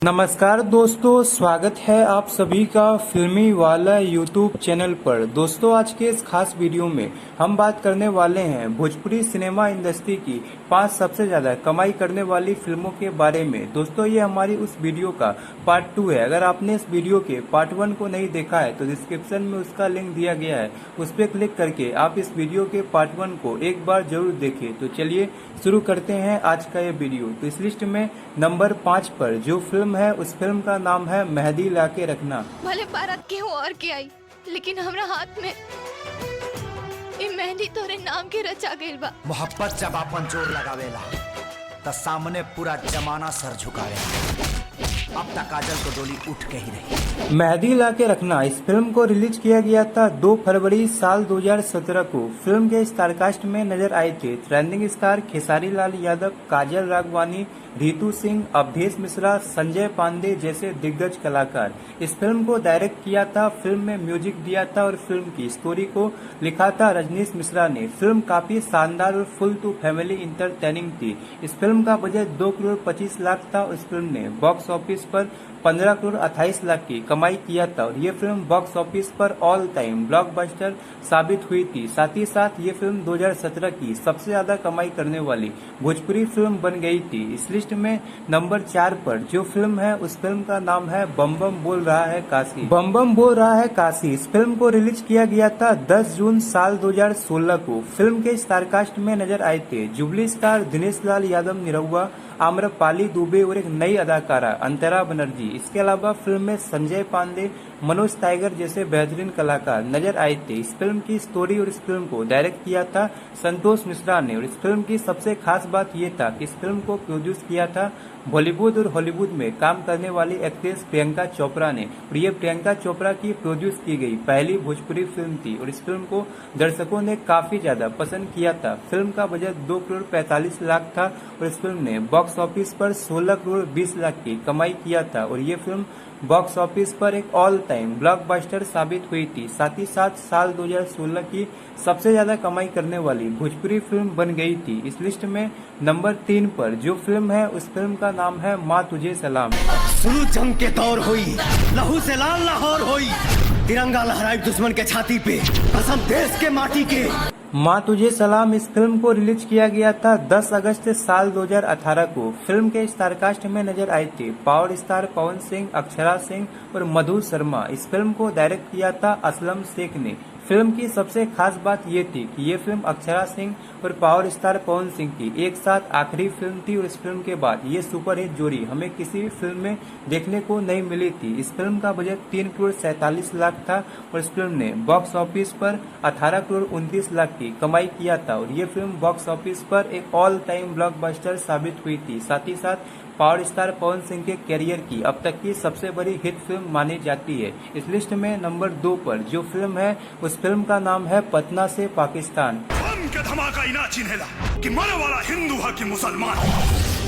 नमस्कार दोस्तों, स्वागत है आप सभी का फिल्मी वाला यूट्यूब चैनल पर। दोस्तों, आज के इस खास वीडियो में हम बात करने वाले हैं भोजपुरी सिनेमा इंडस्ट्री की 5 सबसे ज्यादा कमाई करने वाली फिल्मों के बारे में। दोस्तों, ये हमारी उस वीडियो का पार्ट 2 है। अगर आपने इस वीडियो के पार्ट 1 को नहीं देखा है तो डिस्क्रिप्शन में उसका लिंक दिया गया है, उस पर क्लिक करके आप इस वीडियो के पार्ट 1 को एक बार जरूर देखें। तो चलिए शुरू करते हैं आज का ये वीडियो। तो इस लिस्ट में नंबर 5 पर जो फिल्म है उस फिल्म का नाम है मेहंदी लाके रखना। भले बारात के हो और के आई, लेकिन हमरा हाथ में ये मेहंदी तोरे नाम के रचा गइल बा। मोहब्बत जब आपन जोर लगावेला त सामने पूरा जमाना सर झुकावेला। अब तक काजल को डोली उठ के ही रही। मेहंदी लाके रखना इस फिल्म को रिलीज किया गया था 2 फरवरी साल 2017 को। फिल्म के स्टारकास्ट में नजर आए थे ट्रेंडिंग स्टार खेसारी लाल यादव, काजल राघवानी, रितु सिंह, अवधेश मिश्रा, संजय पांडे जैसे दिग्गज कलाकार। इस फिल्म को डायरेक्ट किया था, फिल्म में म्यूजिक दिया था और फिल्म की स्टोरी को लिखा था रजनीश मिश्रा ने। फिल्म काफी शानदार और फुल टू फैमिली इंटरटेनिंग थी। इस फिल्म का बजट 2 करोड़ 25 लाख था। इस फिल्म ने बॉक्स ऑफिस पर 15 करोड़ 28 लाख की कमाई किया था और ये फिल्म बॉक्स ऑफिस पर ऑल टाइम ब्लॉकबस्टर साबित हुई थी। साथ ही साथ ये फिल्म 2017 की सबसे ज्यादा कमाई करने वाली भोजपुरी फिल्म बन गई थी। इस लिस्ट में नंबर 4 पर जो फिल्म है उस फिल्म का नाम है बम बम बोल रहा है काशी। बम बम बोल रहा है काशी इस फिल्म को रिलीज किया गया था 10 जून साल 2016 को। फिल्म के स्टारकास्ट में नजर आए थे जुबली स्टार दिनेश लाल यादव निरहुआ, आम्रपाली दुबे और एक नई अदाकारा अंतरा बनर्जी। इसके अलावा फिल्म में संजय पांडे, मनोज टाइगर जैसे बेहतरीन कलाकार नजर आए थे। इस फिल्म की स्टोरी और इस फिल्म को डायरेक्ट किया था संतोष मिश्रा ने और इस फिल्म की सबसे खास बात ये था कि इस फिल्म को प्रोड्यूस किया था बॉलीवुड और हॉलीवुड में काम करने वाली एक्ट्रेस प्रियंका चोपड़ा ने और ये प्रियंका चोपड़ा की प्रोड्यूस की गई पहली भोजपुरी फिल्म थी और इस फिल्म को दर्शकों ने काफी ज्यादा पसंद किया था। फिल्म का बजट 2 करोड़ 45 लाख था और इस फिल्म ने बॉक्स ऑफिस पर 16 करोड़ 20 लाख की कमाई किया था और ये फिल्म बॉक्स ऑफिस पर एक ऑल टाइम ब्लॉकबस्टर साबित हुई थी। साथ ही साथ साल 2016 की सबसे ज्यादा कमाई करने वाली भोजपुरी फिल्म बन गई थी। इस लिस्ट में नंबर 3 पर जो फिल्म है उस फिल्म का नाम है माँ तुझे सलाम। शुरू जंग के दौर हुई, लहू से लाल लाहौर हुई, तिरंगा लहराई दुश्मन के छाती पे, कसम देश के माटी के। माँ तुझे सलाम इस फिल्म को रिलीज किया गया था 10 अगस्त साल 2018 को। फिल्म के स्टारकास्ट में नजर आए थे पावर स्टार पवन सिंह, अक्षरा सिंह और मधु शर्मा। इस फिल्म को डायरेक्ट किया था असलम शेख ने। फिल्म की सबसे खास बात ये थी कि ये फिल्म अक्षरा सिंह और पावर स्टार पवन सिंह की एक साथ आखिरी फिल्म थी और इस फिल्म के बाद ये सुपरहिट जोड़ी हमें किसी भी फिल्म में देखने को नहीं मिली थी। इस फिल्म का बजट 3 करोड़ 47 लाख था और इस फिल्म ने बॉक्स ऑफिस पर 18 करोड़ 29 लाख की कमाई किया था और ये फिल्म बॉक्स ऑफिस पर एक ऑल टाइम ब्लॉकबस्टर साबित हुई थी। साथ ही साथ पावर स्टार पवन सिंह के कैरियर की अब तक की सबसे बड़ी हिट फिल्म मानी जाती है। इस लिस्ट में नंबर 2 पर जो फिल्म है उस फिल्म का नाम है पटना से पाकिस्तान। बम के धमाका इना चिन्हेला कि मरे वाला हिंदू है कि मुसलमान,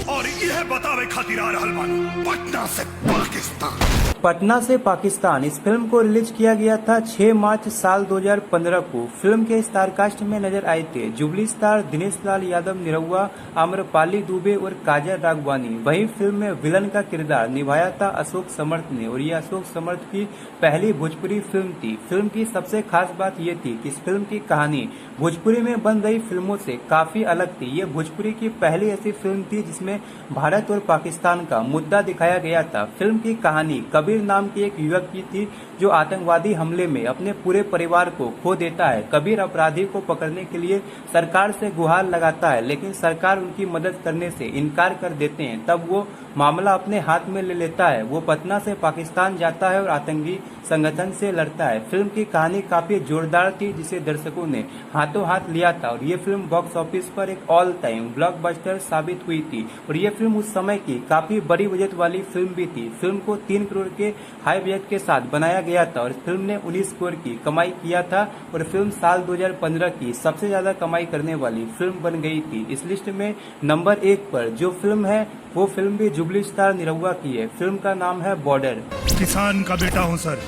और यह बतावे खातिर आ रहल बानी पटना से पाकिस्तान। पटना से पाकिस्तान इस फिल्म को रिलीज किया गया था 6 मार्च साल 2015 को। फिल्म के स्टारकास्ट में नजर आए थे जुबली स्टार दिनेश लाल यादव निरहुआ, आम्रपाली दुबे और काजल राघवानी। वहीं फिल्म में विलन का किरदार निभाया था अशोक समर्थ ने और ये अशोक समर्थ की पहली भोजपुरी फिल्म थी। फिल्म की सबसे खास बात ये थी कि इस फिल्म की कहानी भोजपुरी में बन रही फिल्मों से काफी अलग थी। ये भोजपुरी की पहली ऐसी फिल्म थी जिसमें भारत और पाकिस्तान का मुद्दा दिखाया गया था। फिल्म की कहानी कबीर नाम की एक युवक की थी जो आतंकवादी हमले में अपने पूरे परिवार को खो देता है। कबीर अपराधी को पकड़ने के लिए सरकार से गुहार लगाता है, लेकिन सरकार उनकी मदद करने से इनकार कर देते हैं। तब वो मामला अपने हाथ में ले लेता है। वो पटना से पाकिस्तान जाता है और आतंकी संगठन से लड़ता है। फिल्म की कहानी काफी जोरदार थी जिसे दर्शकों ने हाथों हाथ लिया था और ये फिल्म बॉक्स ऑफिस पर एक ऑल टाइम ब्लॉकबस्टर साबित हुई थी और ये फिल्म उस समय की काफी बड़ी बजट वाली फिल्म भी थी। फिल्म को 3 करोड़ के हाई बजट के साथ बनाया गया था और इस फिल्म ने 19 करोड़ की कमाई किया था और फिल्म साल 2015 की सबसे ज्यादा कमाई करने वाली फिल्म बन गई थी। इस लिस्ट में नंबर 1 पर जो फिल्म है वो फिल्म भी जुबली स्टार निरहुआ की है। फिल्म का नाम है बॉर्डर। किसान का बेटा हूं सर,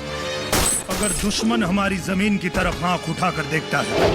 अगर दुश्मन हमारी जमीन की तरफ आंख उठाकर देखता है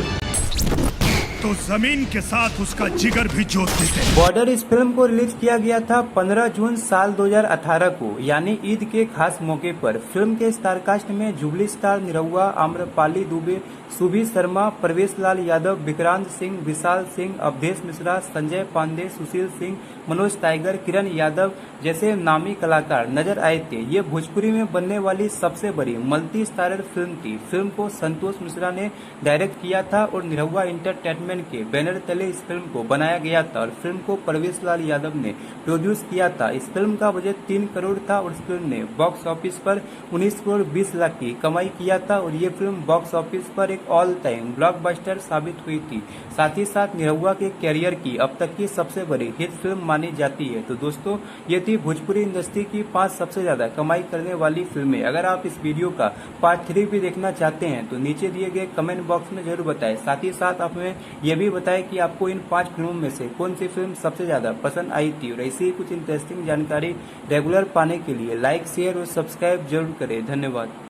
तो जमीन के साथ उसका जिगर भी जोत देते। बॉर्डर इस फिल्म को रिलीज किया गया था 15 जून साल 2018 को, यानी ईद के खास मौके पर। फिल्म के स्टारकास्ट में जुबली स्टार निरहुआ, आम्रपाली दुबे, सुभी शर्मा, प्रवेश लाल यादव, विक्रांत सिंह, विशाल सिंह, अवधेश मिश्रा, संजय पांडे, सुशील सिंह, मनोज टाइगर, किरण यादव जैसे नामी कलाकार नजर आए थे। ये भोजपुरी में बनने वाली सबसे बड़ी मल्टी स्टारर फिल्म थी। फिल्म को संतोष मिश्रा ने डायरेक्ट किया था और निरहुआ एंटरटेनमेंट के बैनर तले इस फिल्म को बनाया गया था और फिल्म को प्रवेश लाल यादव ने प्रोड्यूस किया था। इस फिल्म का बजट 3 करोड़ था और इस फिल्म ने बॉक्स ऑफिस पर 19 करोड़ 20 लाख की कमाई किया था और ये फिल्म बॉक्स ऑफिस पर एक ऑल टाइम ब्लॉकबस्टर साबित हुई थी। साथ ही साथ निरहुआ के कैरियर की अब तक की सबसे बड़ी हिट फिल्म मानी जाती है। तो दोस्तों, ये थी भोजपुरी इंडस्ट्री की 5 सबसे ज्यादा कमाई करने वाली फिल्में। अगर आप इस वीडियो का पार्ट 3 भी देखना चाहते हैं तो नीचे दिए गए कमेंट बॉक्स में जरूर बताएं। साथ ही साथ आप हमें यह भी बताएं कि आपको इन 5 फिल्मों में से कौन सी फिल्म सबसे ज्यादा पसंद आई थी। और ऐसी ही कुछ इंटरेस्टिंग जानकारी रेगुलर पाने के लिए लाइक, शेयर और सब्सक्राइब जरूर करें। धन्यवाद।